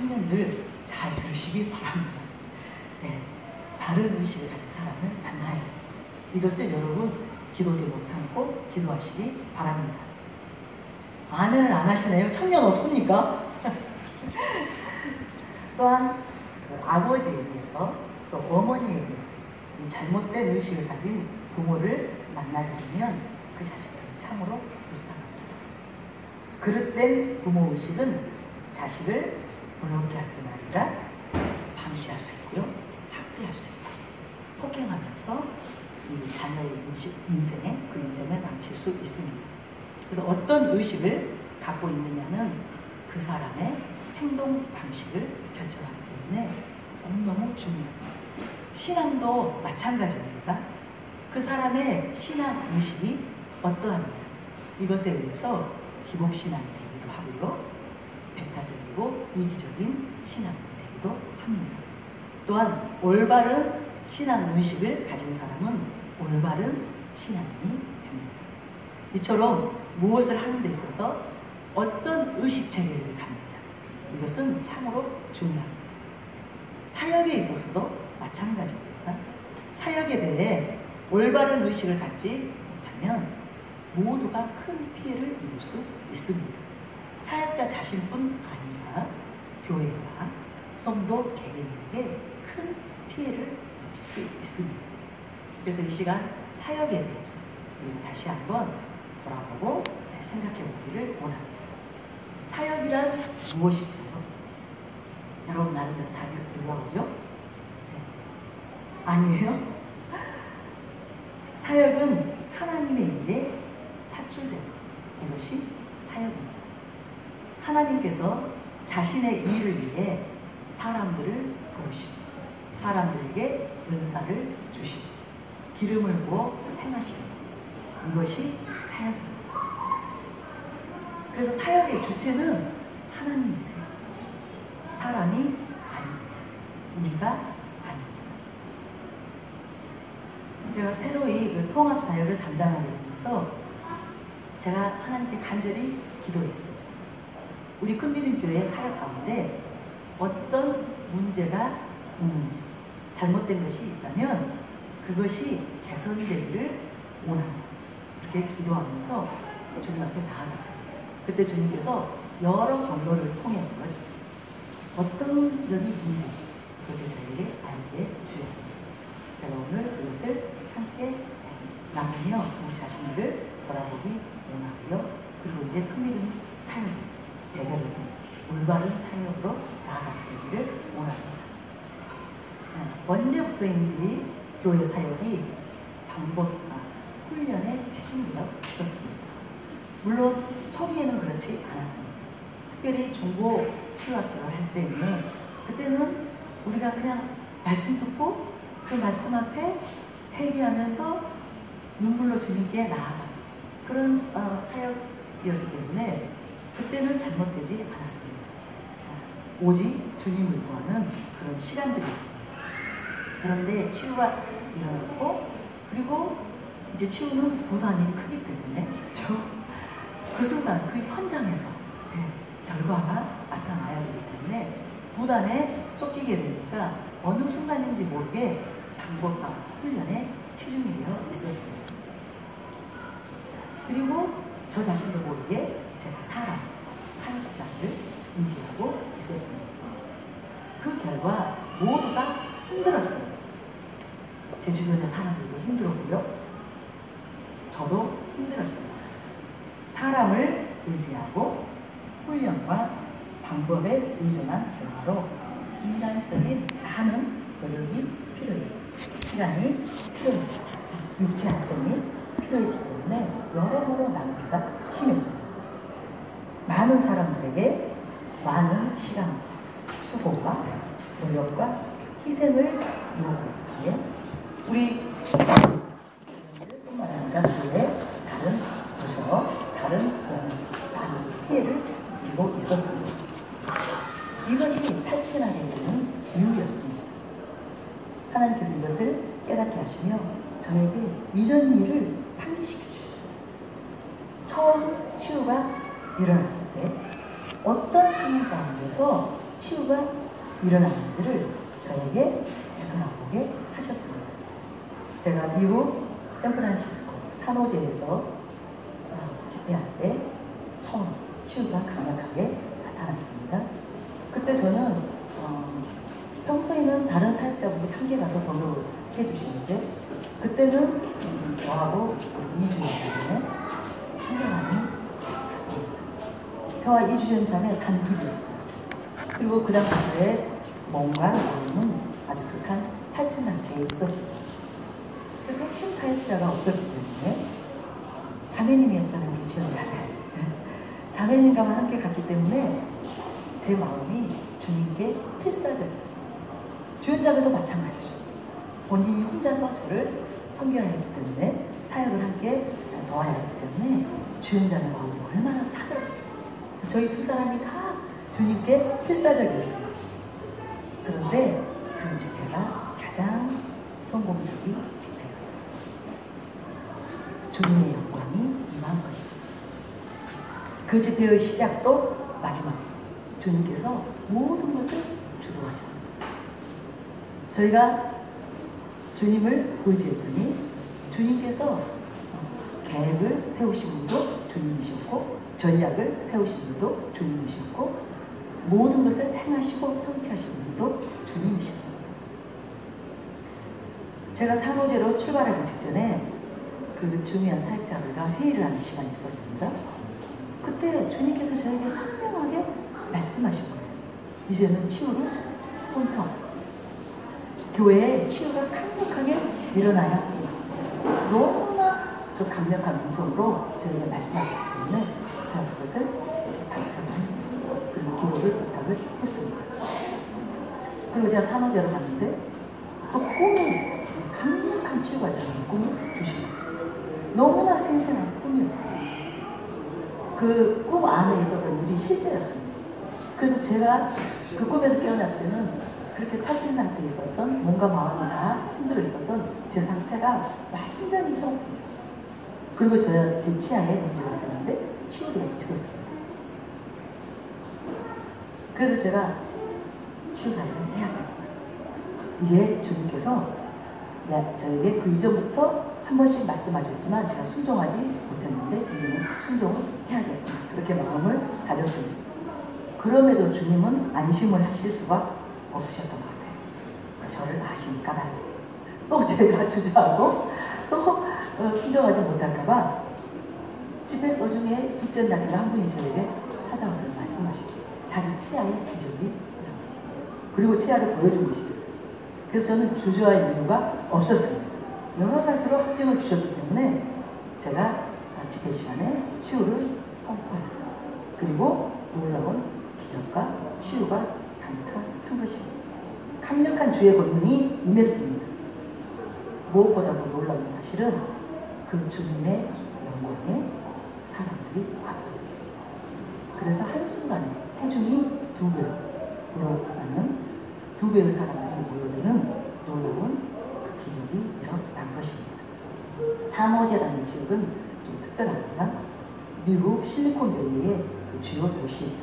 청년들 잘 들으시기 바랍니다. 네, 바른 의식을 가진 사람을 만나야 돼요. 이것을 여러분 기도 제목 삼고 기도하시기 바랍니다. 아멘을 안 하시네요. 청년 없습니까? 또한 아버지에 대해서 또 어머니에 대해서 이 잘못된 의식을 가진 부모를 만나게 되면 그 자식들은 참으로 불쌍합니다. 그릇된 부모 의식은 자식을 부럽게 할 뿐 아니라 방치할 수 있고요, 학대할 수 있고, 폭행하면서 이 자녀의 인생을 망칠 수 있습니다. 그래서 어떤 의식을 갖고 있느냐는 그 사람의 행동 방식을 결정하기 때문에 너무너무 중요합니다. 신앙도 마찬가지입니다. 그 사람의 신앙 의식이 어떠하느냐, 이것에 의해서 기복신앙이 되기도 하고요, 배타적이고 이기적인 신앙이 되기도 합니다. 또한 올바른 신앙 의식을 가진 사람은 올바른 신앙인이 됩니다. 이처럼 무엇을 하는 데 있어서 어떤 의식 체계를 갑니다. 이것은 참으로 중요합니다. 사역에 있어서도 마찬가지입니다. 사역에 대해 올바른 의식을 갖지 못하면 모두가 큰 피해를 입을 수 있습니다. 사역자 자신뿐 아니라 교회와 성도 개개인에게 큰 피해를 입힐 수 있습니다. 그래서 이 시간 사역에 대해서 우리 다시 한번 돌아보고 생각해 보기를 원합니다. 사역이란 무엇일까요? 여러분 나름대로 답이 올라오죠? 네. 아니에요? 사역은 하나님의 일에 차출된 이것이 사역입니다. 하나님께서 자신의 일을 위해 사람들을 부르시고 사람들에게 은사를 주시고 기름을 부어 행하시고 이것이 사역입니다. 그래서 사역의 주체는 하나님이세요. 사람이 아닙니다. 우리가 아닙니다. 제가 새로이 그 통합사역을 담당하게 되면서 제가 하나님께 간절히 기도했어요. 우리 큰미림교회 사역 가운데 어떤 문제가 있는지, 잘못된 것이 있다면 그것이 개선되기를 원합니다. 그렇게 기도하면서 주님 앞에 나아갔어요. 그때 주님께서 여러 경로를 통해서 어떤 여기 문제, 그것을 저에게 알게 주셨습니다. 제가 오늘 그것을 함께 나누며 우리 자신을 돌아보기 원하고요. 그리고 이제 큰미림 사역, 제대로 올바른 사역으로 나아가기를 원합니다. 언제부터인지 교회 사역이 방법과 훈련에 치중되어 있었습니다. 물론 초기에는 그렇지 않았습니다. 특별히 중고 치유학교를 할 때는 그때는 우리가 그냥 말씀 듣고 그 말씀 앞에 회개하면서 눈물로 주님께 나아가는 그런 사역이었기 때문에 그때는 잘못되지 않았습니다. 오직 주님을 구하는 그런 시간들이 있습니다. 그런데 치유가 일어났고 그리고 이제 치유는 부담이 크기 때문에 그 순간 그 현장에서 결과가 나타나야 되기 때문에 부담에 쫓기게 되니까 어느 순간인지 모르게 방법과 훈련에 치중이 되어 있었습니다. 그리고 저 자신도 모르게 제가 사역자를 인지하고 있었습니다. 그 결과 모두가 힘들었어요. 제 주변의 사람들도 힘들었고요. 저도 힘들었습니다. 사람을 의지하고 훈련과 방법에 의존한 결과로 인간적인 많은 노력이 필요해요. 시간이 필요합니다. 육체 활동이 필요했기 때문에 여러모로 낭비가 심했습니다. 많은 사람들에게 많은 시간, 수고와 노력과 희생을 요구하기에 우리 뿐만 아니라 교회 다른 부서, 다른 공이 많은 피해를 입고 있었습니다. 이것이 탈진하게 되는 이유였습니다. 하나님께서 이것을 깨닫게 하시며 저에게 이전 일을 상기시켜 주셨어요. 처음 치유가 일어났을 때 어떤 상황 가운데서 치유가 일어나는지를 저에게 되돌아보게 하셨습니다. 제가 미국 샌프란시스코 산호제에서 집회할 때 처음 치유가 강력하게 나타났습니다. 그때 저는 평소에는 다른 사역자분이 함께 가서 번호를 해주시는데 그때는 저하고 이주연자매 한사람이 갔습니다. 저와 이주연자매 단둘이었어요. 그리고 그 당시에 몸과 마음은 아주 극한 탈진 상태에 있었습니다. 그래서 핵심 사역자가 없었기 때문에 자매님이었잖아요. 우리 주연 자매. 자매님과만 함께 갔기 때문에 제 마음이 주님께 필사적이었어요. 주연 자매도 마찬가지죠. 본인이 혼자서 저를 섬겨야 했기 때문에 사역을 함께 도와야 했기 때문에 주연 자매 마음이 얼마나 타들어갔어요. 저희 두 사람이 다 주님께 필사적이었어요. 그런데 그 집회가 가장 성공적인 집회였어요. 주님의 영광이 임한 것입니다. 그 집회의 시작도 마지막 주님께서 모든 것을 주도하셨습니다. 저희가 주님을 의지했더니 주님께서 계획을 세우신 분도 주님이셨고 전략을 세우신 분도 주님이셨고 모든 것을 행하시고 성취하신 분도 주님이셨습니다. 제가 산호제로 출발하기 직전에 그 중요한 사역자들과 회의를 하는 시간이 있었습니다. 그때 주님께서 저에게 선명하게 말씀하신 거예요. 이제는 치유를 선포하고 교회에 치유가 강력하게 일어나야 합니다. 너무나 그 강력한 음성으로 저에게 말씀하셨기 때문에 제가 그것을 발표를 했습니다. 그리고 기도를 부탁을 했습니다. 그리고 제가 산호제로 갔는데 또 꿈이 강력한 치유가 일어나는 꿈을 주시고 너무나 생생한 꿈이었어요. 그 꿈 안에 있었던 일이 실제였습니다. 그래서 제가 그 꿈에서 깨어났을 때는 그렇게 탈진 상태에 있었던 몸과 마음이 다 힘들어 있었던 제 상태가 완전히 회복되어 있었어요. 그리고 제 치아에 문제가 있었는데 치유가 있었어요. 그래서 제가 치유 사역을 해야 됩니다. 이제 주님께서 저에게 그 이전부터 한 번씩 말씀하셨지만 제가 순종하지 못했는데 이제는 순종을 해야겠다. 그렇게 마음을 다졌습니다. 그럼에도 주님은 안심을 하실 수가 없으셨던 것 같아요. 저를 아시니까 또 제가 주저하고 또 순종하지 못할까봐 집회 도중에 둘째 날인가 한 분이 저에게 찾아와서 말씀하시고 자기 치아의 기적이 일어납니다. 그리고 치아를 보여주고 계시거든요. 그래서 저는 주저할 이유가 없었습니다. 여러 가지로 확증을 주셨기 때문에 제가 집회 시간에 치유를 선포했어요. 그리고 놀라운 기적과 치유가 강력한 것입니다. 강력한 주의 권능이 임했습니다. 무엇보다도 놀라운 사실은 그 주님의 영광에 사람들이 압도됐어요. 그래서 한순간에 해중이 2배로 불어나는 2배의 사람들이 모여드는 놀라운 그 기적이 일어난 것입니다. 산호제라는 지역은 좀 특별합니다. 미국 실리콘밸리의 그 주요 도시,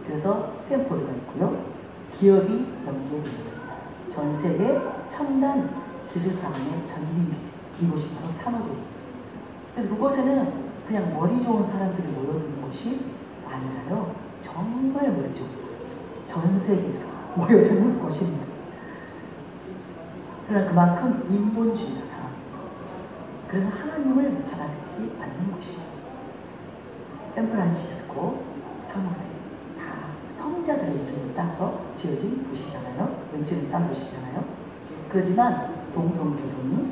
그래서 스탠포드가 있고요. 기업이 연계됩니다. 전 세계 첨단 기술산업의 전진기지, 이곳이 바로 산호제입니다. 그래서 그곳에는 그냥 머리 좋은 사람들이 모여드는 곳이 아니라요. 정말 머리 좋은 사람, 전 세계에서 모여드는 곳입니다. 그러나 그만큼 인본주의가 강합니다. 그래서 하나님을 받아들이지 않는 곳이에요. 샌프란시스코, 산호세 다 성자들의 이름을 따서 지어진 도시잖아요. 왼쪽이 딴 도시잖아요. 그렇지만 동성결혼이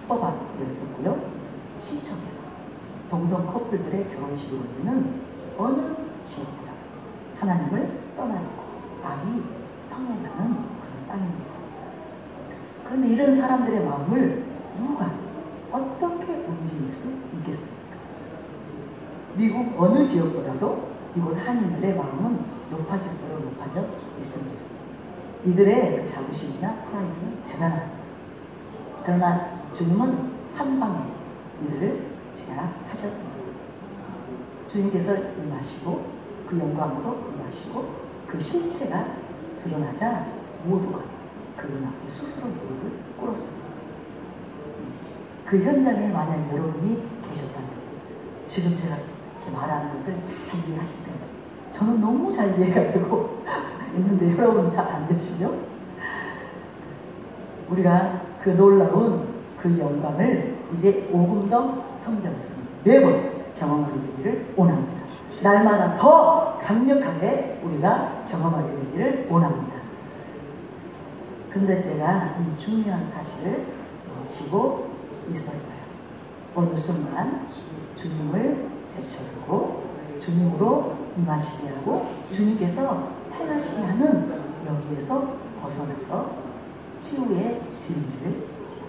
합법화되었었고요. 시청에서 동성 커플들의 결혼식을 올리는 어느 지역보다 하나님을 떠나있고 악이 성행하는 그런 땅입니다. 그런데 이런 사람들의 마음을 누가 어떻게 움직일 수 있겠습니까? 미국 어느 지역보다도 이곳 한인들의 마음은 높아질 대로 높아져 있습니다. 이들의 그 자부심이나 프라이드는 대단합니다. 그러나 주님은 한 방에 이들을 제압하셨습니다. 주님께서 임하시고 그 영광으로 임하시고 그 실체가 드러나자 모두가 그분 앞에 스스로 무릎을 꿇었습니다. 그 현장에 만약 여러분이 계셨다면 지금 제가 이렇게 말하는 것을 잘 이해하실 텐데 저는 너무 잘 이해가 되고 있는데 여러분은 잘 안 되시죠? 우리가 그 놀라운 그 영광을 이제 오금동 성전에서 매번 경험하게 되기를 원합니다. 날마다 더 강력하게 우리가 경험하게 되기를 원합니다. 근데 제가 이 중요한 사실을 놓치고 있었어요. 어느 순간 주님을 제쳐두고 주님으로 임하시게 하고 주님께서 행하시게 하는 여기에서 벗어나서 치유의 진리를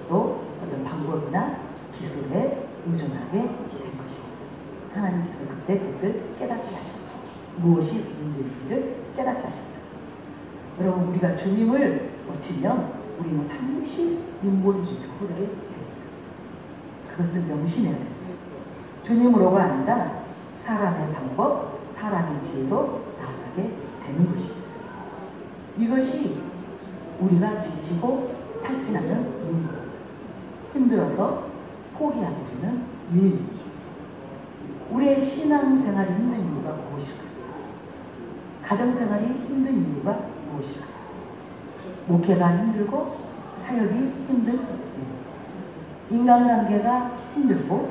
또 어떤 방법이나 기술에 의존하게 된 것입니다. 하나님께서 그때 그것을 깨닫게 하셨어요. 무엇이 문제인지를 깨닫게 하셨어요. 여러분, 우리가 주님을 놓치면 우리는 반드시 인본주의로 흐르게 됩니다. 그것을 명심해야 됩니다. 주님으로가 아니라 사람의 방법, 사람의 지혜로 나아가게 되는 것입니다. 이것이 우리가 지치고 탈진하는 이유입니다. 힘들어서 포기하게 되는 이유입니다. 우리의 신앙생활이 힘든 이유가 무엇일까요? 가정생활이 힘든 이유가 무엇일까요? 목회가 힘들고 사역이 힘든 이유, 인간관계가 힘들고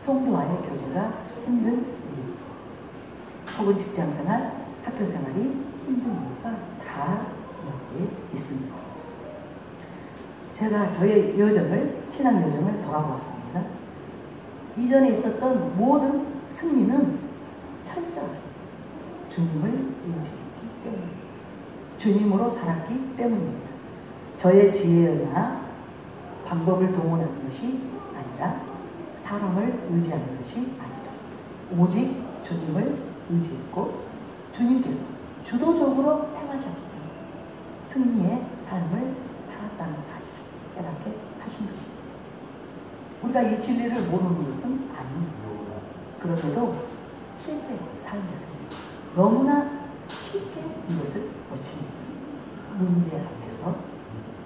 성도와의 교제가 힘든 이유, 혹은 직장생활, 학교생활이 힘든 이유가 다 여기에 있습니다. 제가 저의 여정을, 신앙 여정을 돌아보았습니다. 이전에 있었던 모든 승리는 철저하게 주님을 의지했기 때문입니다. 주님으로 살았기 때문입니다. 저의 지혜나 방법을 동원하는 것이 아니라 사람을 의지하는 것이 아니라 오직 주님을 의지했고 주님께서 주도적으로 행하셨기 때문에 승리의 삶을 살았다는 사실을 깨닫게 하신 것입니다. 우리가 이 진리를 모르는 것은 아닙니다. 그런데도 실제 삶에서 너무나 쉽게 이것을 놓칩니다. 문제 앞에서,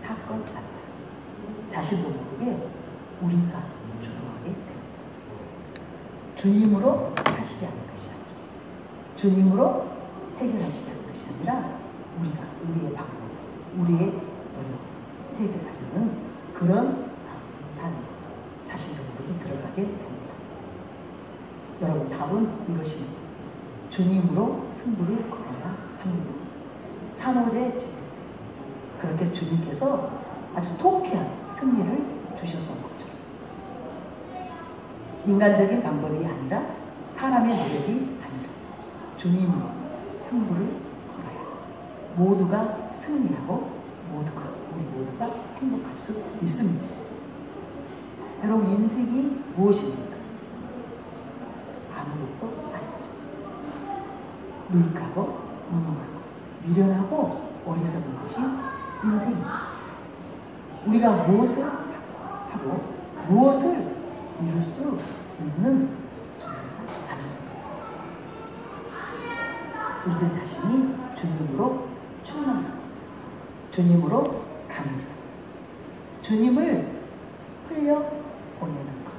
사건 앞에서 자신도 모르게 우리가 주도하게 됩니다. 주님으로 하시게 하는 것이 아니라, 주님으로 해결하시게 하는 것이 아니라 우리가 우리의 방법, 우리의 노력, 해결하려는 그런 삶, 자신도 모르게 들어가게 됩니다. 여러분, 답은 이것입니다. 주님으로 승부를 걸어야 합니다. 산호제 집회 때 그렇게 주님께서 아주 통쾌한 승리를 주셨던 거죠. 인간적인 방법이 아니라 사람의 노력이 아니라 주님으로 승부를 걸어야 모두가 승리하고 우리 모두가 행복할 수 있습니다. 여러분, 인생이 무엇입니까? 아무것도 아니죠. 무익하고 무능하고 미련하고 어리석은 것이 인생입니다. 우리가 무엇을 하고 무엇을 이룰 수 있는 존재가 아닙니다. 우리들 자신이 주님으로 충만하고 주님으로 강해져서 주님을 흘려 보내는 것,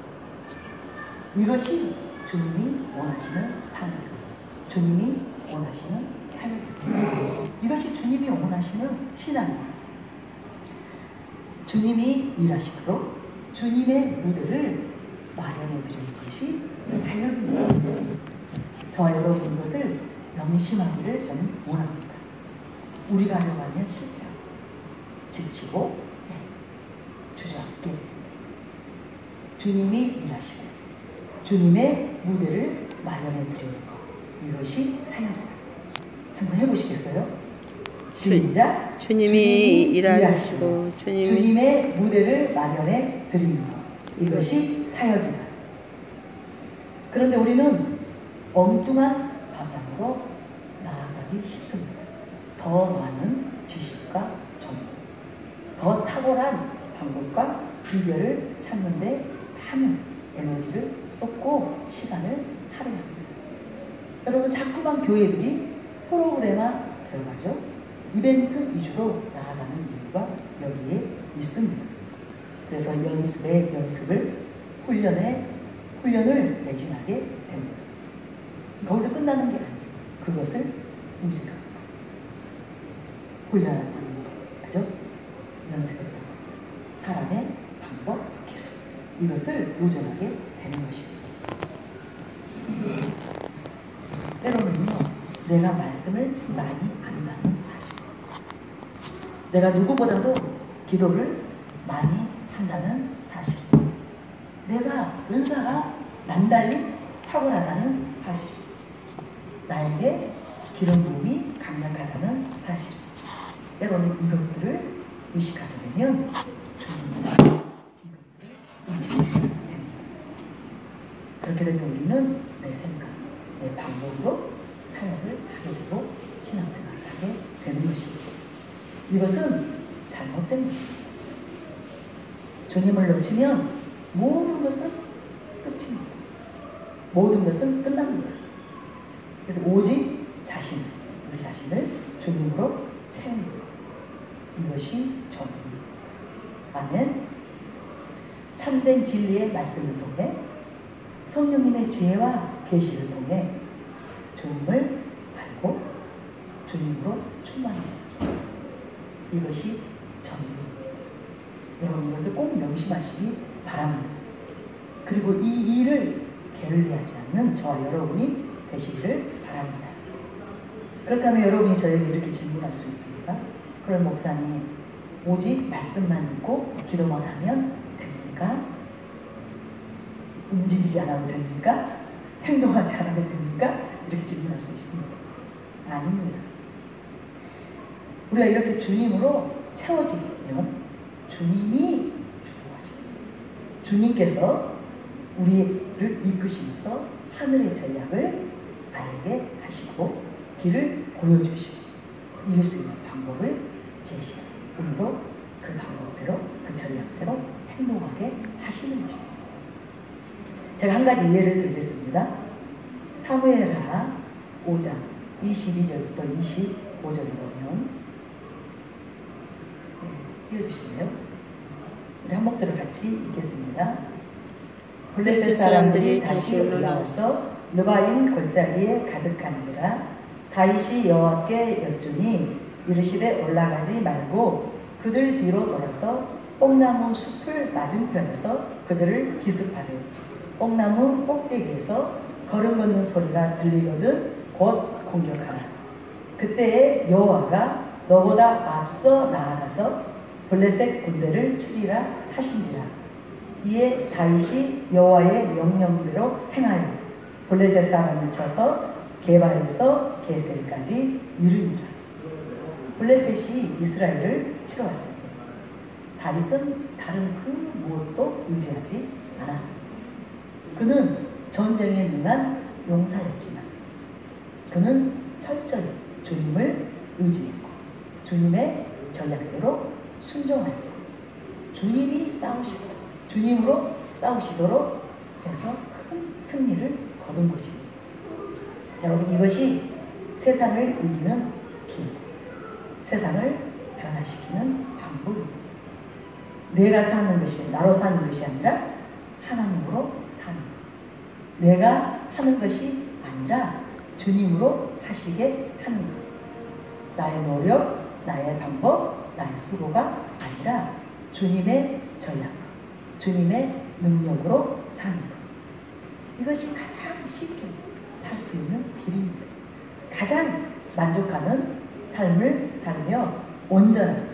이것이 주님이 원하시는 삶입니다. 주님이 원하시는 삶입니다. 이것이 주님이 원하시는 신앙입니다. 주님이 일하시도록 주님의 무대를 마련해 드리는 것이 사역입니다. 저와 여러분, 이것을 명심하기를 저는 원합니다. 우리가 하려고 하면 실패하고 지치고 주저앉게, 주님이 일하시고 주님의 무대를 마련해 드리는 것, 이것이 사역입니다. 한번 해보시겠어요? 시작! 주님이 일하시고 주님의 무대를 마련해 드리는 것, 이것이 사역이다. 그런데 우리는 엉뚱한 방향으로 나아가기 쉽습니다. 더 많은 지식과 정보, 더 탁월한 방법과 비결을 찾는데 많은 에너지를 쏟고 시간을 할애합니다. 여러분, 자꾸만 교회들이 프로그램화 결과죠. 이벤트 위주로 나아가는 이유가 여기에 있습니다. 그래서 연습을 훈련을 매진하게 됩니다. 거기서 끝나는 게 아니에요. 그것을 유지하고 훈련하는 거죠. 연습했던 사람의 방법, 기술 이것을 요전하게 되는 것입니다. 때로는요, 내가 말씀을 많이 안다는 사실, 내가 누구보다도 기도를 많이 한다는 사실, 내가 은사가 남달리 탁월하다는 사실, 나에게 기름 부음이 강력하다는 사실, 때로는 이것들을 의식하게 되면 주님은 이것들을 인정하게 됩니다. 그렇게 되면 우리는 내 생각, 내 방법으로 사역을 하게 되고 신앙생활을 하게 되는 것입니다. 이것은 잘못된 것입니다. 주님을 놓치면 모든 것은 끝입니다. 모든 것은 끝납니다. 그래서 오직 우리 자신을 주님으로 채우는 것. 이것이 정의입니다. 아멘. 참된 진리의 말씀을 통해 성령님의 지혜와 계시를 통해 주님을 알고 주님으로 충만해집니다. 이것이 정의입니다. 여러분 이것을 꼭 명심하시기 바랍니다. 그리고 이 일을 게을리하지 않는 저와 여러분이 되시기를 바랍니다. 그렇다면 여러분이 저에게 이렇게 질문할 수 있습니다. 그럼 목사님, 오직 말씀만 듣고 기도만 하면 됩니까? 움직이지 않아도 됩니까? 행동하지 않아도 됩니까? 이렇게 질문할 수 있습니다. 아닙니다. 우리가 이렇게 주님으로 채워지면 주님이 주도하십니다. 주님께서 우리를 이끄시면서 하늘의 전략을 알게 하시고 길을 보여주시고 이길 수 있는 방법을 제시해서 우리도 그 방법대로 그 전략대로 행동하게 하시는 것입니다. 제가 한 가지 예를 들겠습니다. 사무엘하 5장 22절부터 25절을 보면 띄워주실래요? 우리 한 목소리로 같이 읽겠습니다. 블레셋 사람들이 다시 올라와서 르바임 골짜기에 가득한지라 다윗이 여호와께 여쭈니 이르시되 올라가지 말고 그들 뒤로 돌아서 뽕나무 숲을 맞은편에서 그들을 기습하되 뽕나무 꼭대기에서 걸음 걷는 소리가 들리거든 곧 공격하라. 그때에 여호와가 너보다 앞서 나아가서 블레셋 군대를 치리라 하신지라. 이에 다윗이 여호와의 명령대로 행하여 블레셋 사람을 쳐서 게발에서 게셀까지 이르니라. 블레셋이 이스라엘을 치러 왔을 때 다윗은 다른 그 무엇도 의지하지 않았습니다. 그는 전쟁에 능한 용사였지만 그는 철저히 주님을 의지했고 주님의 전략대로 순종하였고 주님이 주님으로 싸우시도록 해서 큰 승리를 거둔 것입니다. 여러분 이것이 세상을 이기는 길, 세상을 변화시키는 방법입니다. 내가 사는 것이 나로 사는 것이 아니라 하나님으로 사는 것. 내가 하는 것이 아니라 주님으로 하시게 하는 것. 나의 노력, 나의 방법, 나의 수고가 아니라 주님의 전략, 주님의 능력으로 사는 것. 이것이 가장 쉽게 살 수 있는 길입니다. 가장 만족하는 삶을 살며 온전한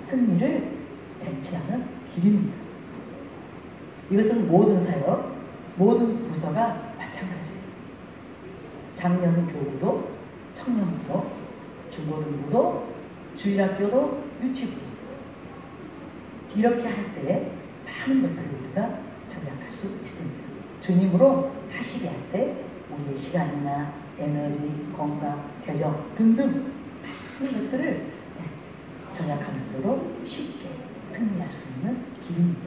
승리를 쟁취하는 길입니다. 이것은 모든 사역, 모든 부서가 마찬가지예요. 장년 교구도, 청년부도, 중고등부도, 주일학교도, 유치부도 이렇게 할 때에 많은 것들을 우리가 전략할 수 있습니다. 주님으로 하시게 할 때 우리의 시간이나 에너지, 건강, 재정 등등 많은 것들을 전략하면서도 쉽게 승리할 수 있는 길입니다.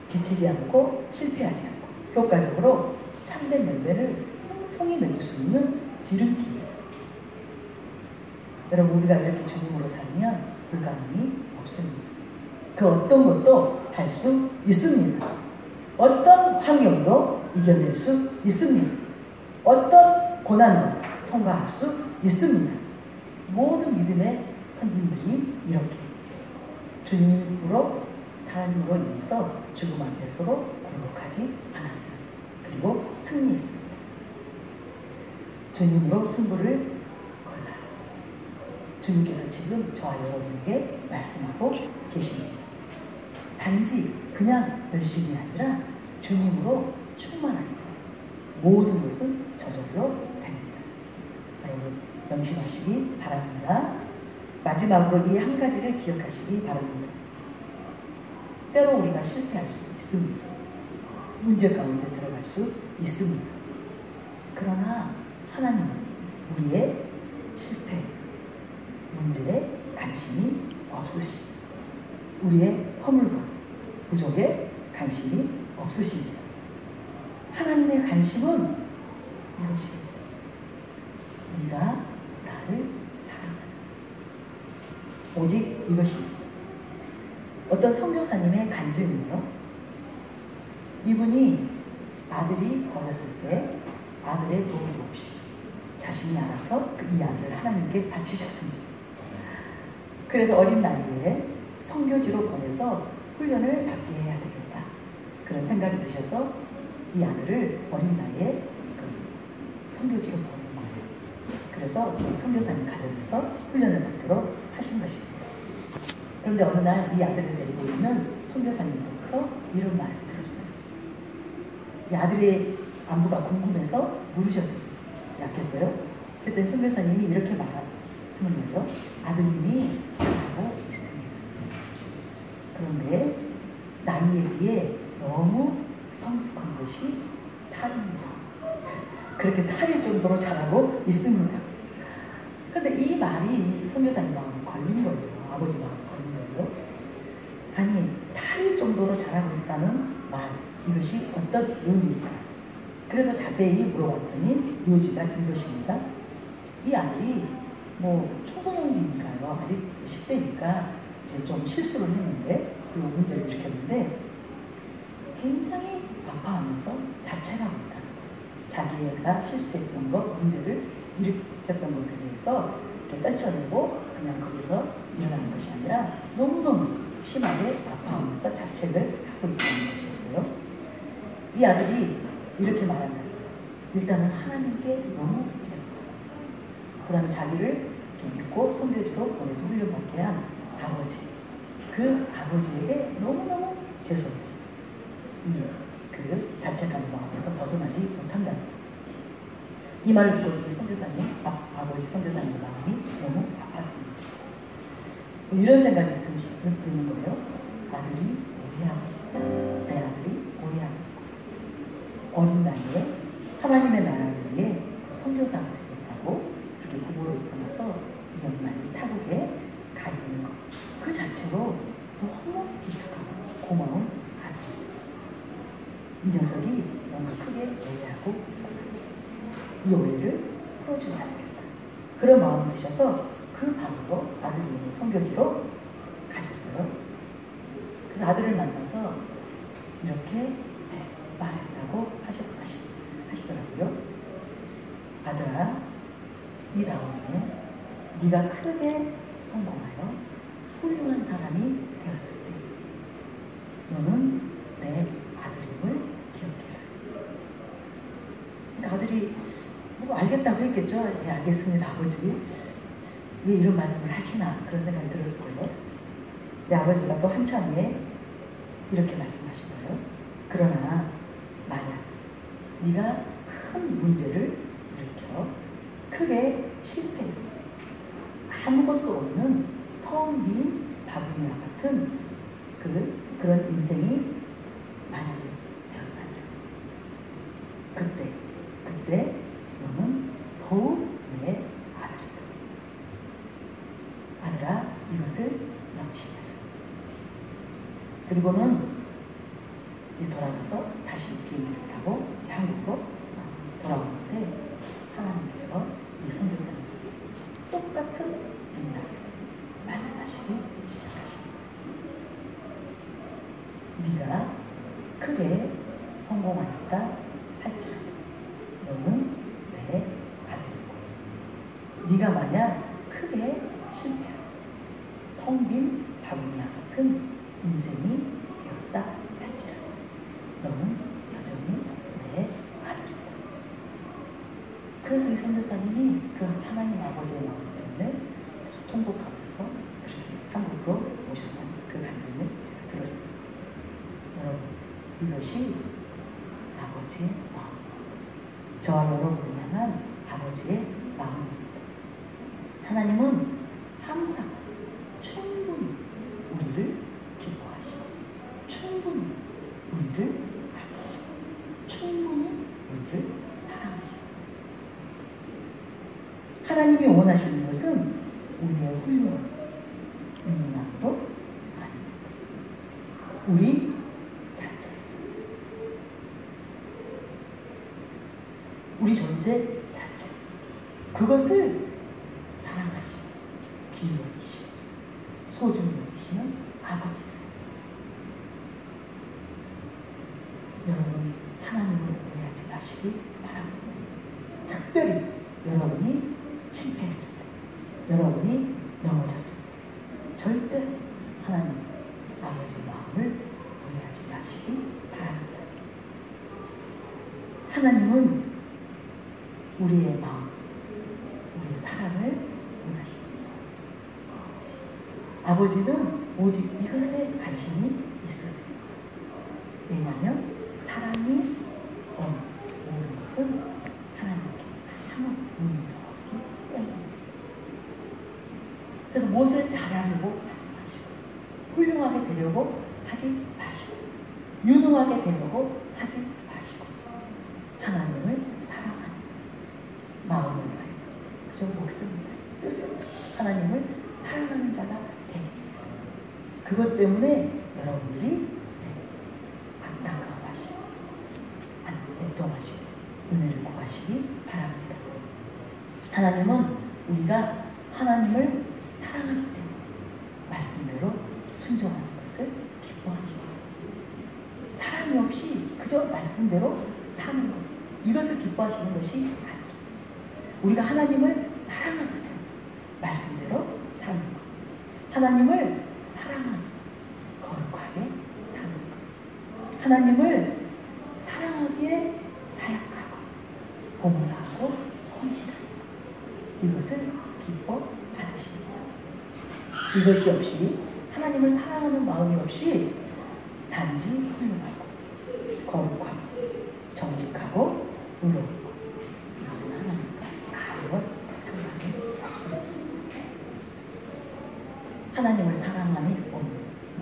지치지 않고 실패하지 않고 효과적으로 참된 열매를 풍성히 맺을 수 있는 지름길이에요. 여러분, 우리가 이렇게 주님으로 살면 불가능이 없습니다. 그 어떤 것도 할 수 있습니다. 어떤 환경도 이겨낼 수 있습니다. 어떤 고난도 통과할 수 있습니다. 모든 믿음의 선진들이 이렇게 주님으로 삶으로 인해서 죽음 앞에서도 굴복하지 않았어요. 그리고 승리했습니다. 주님으로 승부를 걸라. 주님께서 지금 저와 여러분에게 말씀하고 계십니다. 단지 그냥 열심이 아니라 주님으로 충만합니다. 모든 것은 저절로 됩니다. 여러분, 명심하시기 바랍니다. 마지막으로 이 한 가지를 기억하시기 바랍니다. 때로 우리가 실패할 수 있습니다. 문제 가운데 들어갈 수 있습니다. 그러나 하나님은 우리의 실패, 문제에 관심이 없으십니다. 우리의 허물과 부족에 관심이 없으십니다. 하나님의 관심은 이것입니다. 네가 나를 사랑하라. 오직 이것입니다. 어떤 선교사님의 간증이에요. 이분이 아들이 어렸을 때 아들의 도움도 없이 자신이 알아서 이 아들을 하나님께 바치셨습니다. 그래서 어린 나이에 선교지로 보내서 훈련을 받게 해야 되겠다. 그런 생각이 드셔서 이 아들을 어린 나이에 선교지로 보낸 거예요. 그래서 선교사님 가정에서 훈련을 받도록 하신 것입니다. 그런데 어느 날 이 아들을 데리고 있는 선교사님부터 이런 말을 들었어요. 이 아들의 안부가 궁금해서 물으셨습니다. 약했어요? 그랬더니 선교사님이 이렇게 말하는거예요. 아드님이 잘하고 있습니다. 그런데 나이에 비해 너무 성숙한 것이 탈입니다. 그렇게 탈일 정도로 잘하고 있습니다. 그런데 이 말이 선교사님 마음에 걸린 거예요. 아버지 마음에 걸린 거예요. 아니, 탈일 정도로 잘하고 있다는 말, 이것이 어떤 의미일까? 그래서 자세히 물어봤더니 요지가 이것입니다. 이 아들이 초소년기니까요. 아직 10대니까 이제 좀 실수를 했는데, 그리고 문제를 일으켰는데 굉장히 아파하면서 자책하고 있다. 자기가 실수했던 것, 문제를 일으켰던 것에 대해서 이렇게 떨쳐내고 그냥 거기서 일어나는 것이 아니라 너무너무 심하게 아파하면서 자책을 하고 있다는 것이었어요. 이 아들이 이렇게 말한다. 일단은 하나님께 너무 죄송하다. 그 다음에 자기를 믿고 선교지로 보내서 훈련받게 한 아버지. 그 아버지에게 너무너무 죄송했어요. 그 자책하는 마음에서 벗어나지 못한다. 이 말을 듣고 선교사님, 아버지 선교사님의 마음이 너무 아팠습니다. 이런 생각이 드는 거예요. 아들이 오해하고 있다. 내 아들이 오해하고 있다. 어린 나이에 하나님의 나라를 위해 선교사가 되겠다고 그렇게 부모를 떠나서 이 연말이 타국에 가 있는 것. 그 자체로 너무 기특하고 고마운 아들. 이 녀석이 뭔가 크게 오해하고 있구나. 이 오해를 풀어주면 안 되겠다. 그런 마음이 드셔서 그 밤으로 아들님이 선교지로 가셨어요. 그래서 아들을 만나서 이렇게 말했다고 하시더라고요. 아들아, 이 다음에 네가 크게 성공하여 훌륭한 사람이 되었을 때 너는 내 아들임을 기억해라. 그러니까 아들이 알겠다고 했겠죠. 네, 알겠습니다, 아버지. 왜 이런 말씀을 하시나 그런 생각이 들었을 거예요. 내 아버지가 또 한참 후에 이렇게 말씀하신 거예요. 그러나 만약 네가 큰 문제를 일으켜 크게 실패했어. 아무것도 없는 텅 빈 바구니와 같은 그런 인생이 만약에 되었다면 그때 너는 더욱 내 아들이다. 아들아, 이것을 명심해라. 그리고는 돌아서서 다시 비행기를 타고 한국으로 돌아오는데 하나님께서 이 선교사님에게 똑같은 네가 크게 성공하였다 할지라도 너는 내 아들이고 네가 만약 크게 실패하고 텅 빈 바구니와 같은 인생이 되었다 할지라도 너는 여전히 내 아들이다. 그래서 이 선교사님이 그 하나님 아버지의 마음 때문에 통곡하면서 그렇게 한국으로 오셨다는 그 간증을 제가 들었습니다. 여러분, 이것이 아버지의 마음, 저와 여러분을 향한 아버지의 마음입니다. 하나님은 항상 충분히 우리를 기뻐하시고 충분히 우리를 아끼시고 충분히 우리를 사랑하시고 하나님이 원하시는 것은 우리의 훌륭한 능력도 아닙니다. 우리 자체, 우리 존재 자체, 그것을 사랑하시고 귀히 여기시고 소중히 여기시는 아버지세요. 여러분, 하나님을 오해하지 마시기 바랍니다. 특별히 여러분이 실패했을 때, 여러분이 넘어졌을 때 절대 하나님 아버지의 마음을 오해하지 마시기 바랍니다. 하나님은 우리의 마음, 우리의 사랑을 원하십니다. 아버지는 오직 이것에 관심이 있으세요. 왜냐하면 사랑이 모든 것은 하나님께 향한 문명이기 때문입니다. 그래서 무엇을 잘하려고 하지 마시고 훌륭하게 되려고 하지 마시고 유능하게 되려고 하지 마시고 하나님을 사랑하는 자, 마음을 다해 그저 목숨을 다해 뜻을 하나님을 사랑하는 자가 되기 위해서 그것 때문에 여러분들이 안타까워하시고 애통하시고 은혜를 구하시기 바랍니다. 하나님은 우리가 하나님을 사랑하기 때문에 말씀대로 순종하는 것을 기뻐하십니다. 사랑이 없이 그저 말씀대로 사는 것, 이것을 기뻐하시는 것이 아닙니다. 우리가 하나님을 사랑하기 때문에 말씀대로 사는 것, 하나님을 사랑하는 거룩하게 사는 것, 하나님을 사랑하기에 사역하고 봉사하고 헌신하는 것, 이것을 기뻐 받으십니다. 이것이 없이 하나님을 사랑하는 마음이 없이 단지 훌륭하고 거룩하고 정직하고 의롭고 이것은 하나님과 아무런 상관이 없습니다. 하나님을 사랑하니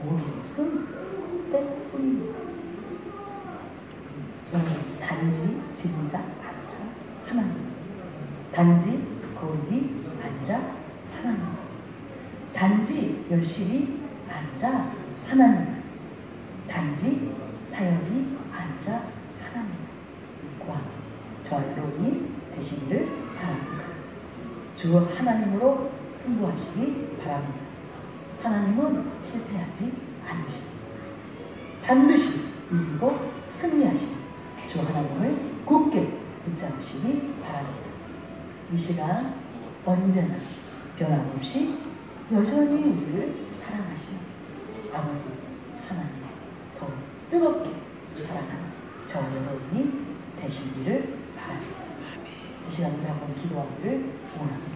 모든 것은 때뿐입니다. 단지 진리가 아니라 하나님, 단지 거룩이 아니라 하나님, 단지 열심이 아니라 하나님, 단지 사역이 아니라 하나님과 저와 여러분이 되시기를 바랍니다. 주 하나님으로 승부하시기 바랍니다. 하나님은 실패하지 않으십니다. 반드시 이기고 승리하시니 주 하나님을 굳게 붙잡으시기 바랍니다. 이 시간 언제나 변함없이 여전히 우리를 사랑하시는 아버지 하나님을 더 뜨겁게 사랑하는 저와 여러분이 되시기를 바랍니다. 이 시간 우리 한번 기도하기를 원합니다.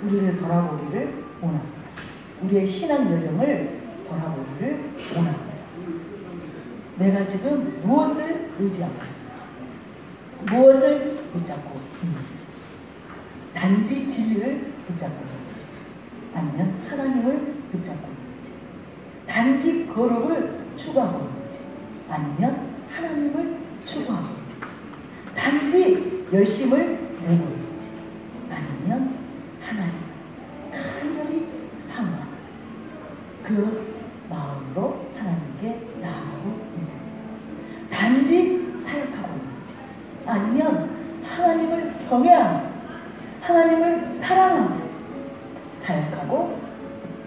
우리를 돌아보기를 원합니다. 우리의 신앙 여정을 돌아보기를 원합니다. 내가 지금 무엇을 의지하고 있는지, 무엇을 붙잡고 있는지, 단지 진리를 붙잡고 있는지, 아니면 하나님을 붙잡고 있는지, 단지 거룩을 추구하고 있는지, 아니면 하나님을 추구하고 있는지, 단지 열심을 내고 있는지, 아니면 하나님을 간절히 사모하는 그 마음으로 하나님께 나아가고 있는지, 단지 사역하고 있는지, 아니면 하나님을 경외하며 하나님을 사랑하며 사역하고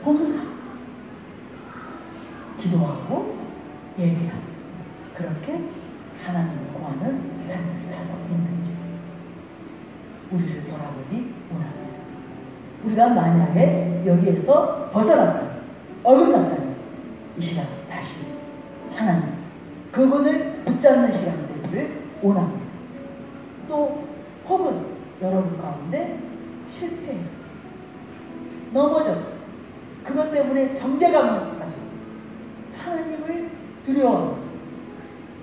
봉사하고 기도하고 예배하고 그렇게 하나님을 구하는 삶을 살고 있는지 우리를 돌아보기 원합니다. 우리가 만약에 여기에서 벗어났다면, 어긋났다면 이 시간 다시 하나님 그분을 붙잡는 시간 되기를 원합니다. 또 혹은 여러분 가운데 실패해서 넘어져서 그것 때문에 정죄감을 가지고 하나님을 두려워하면서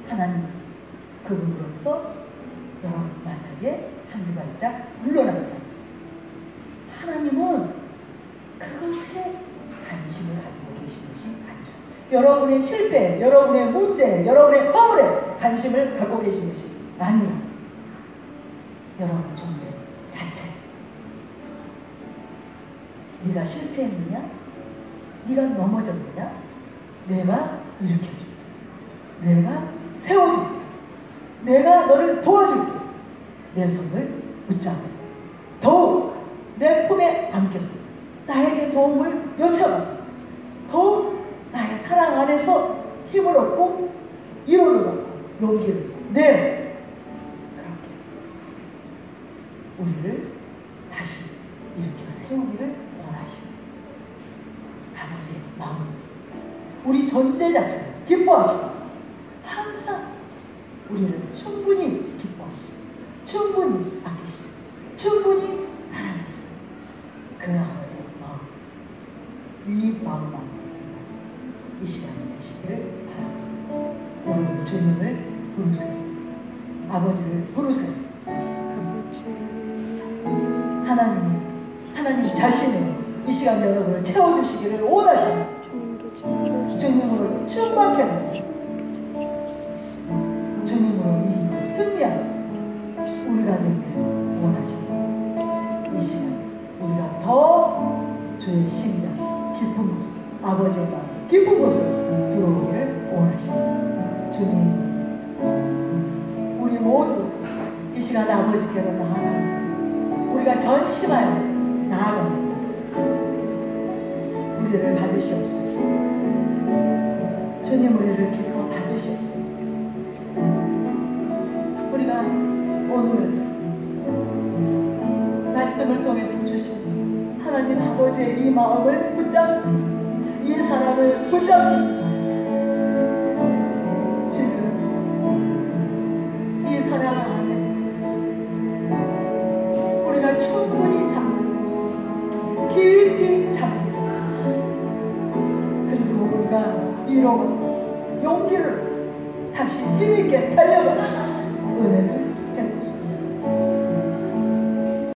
하나님 그분으로부터 여러분 만약에 한두 발짝 물러납니다. 하나님은 그것에 관심을 가지고 계신 것이 아니라 여러분의 실패, 여러분의 문제, 여러분의 허물에 관심을 갖고 계신 것이 아니라 여러분 존재 자체. 네가 실패했느냐? 네가 넘어졌느냐? 내가 일으켜줄게. 내가 세워줄게. 내가 너를 도와줄게. 내 손을 붙잡고 더욱 내 품에 안겨서 나에게 도움을 요청하고 더욱 나의 사랑 안에서 힘을 얻고 위로를 받고 용기를 내 그렇게 우리를 다시 일으켜 세우기를 원하시는 아버지의 마음, 우리 존재 자체를 기뻐하시고 항상 우리를 충분히 기뻐하시고 충분히 아끼시고 충분히 사랑하시고 그 아버지의 마음, 이 마음만 이 시간에 되시기를 바랍니다. 여러분 주님을 부르세요. 아버지를 부르세요. 하나님 자신을 이 시간 여러분을 채워주시기를 원하시고 주님으로 충만케 하옵소서. 주님으로 이기고 승리하는 우리가 되기를 원하셔서 이 시간 우리가 더 주의 심장 깊은 곳, 아버지의 마음 깊은 곳으로 들어오기를 원하십니다. 주님, 우리 모두 이 시간 아버지께로 나아갑니다. 우리가 전심하여 나아갑니다. 우리를 받으시옵소서. 주님, 우리를 기도 받으시옵소서. 우리가 오늘 말씀을 통해서 주신 하나님 아버지의 이 마음을 붙잡습니다. 이 사랑을 붙잡습니다. 지금 이 사랑 안에 우리가 충분히 잡고 깊이 잡고 그리고 우리가 위로와 용기를 다시 힘있게 달려가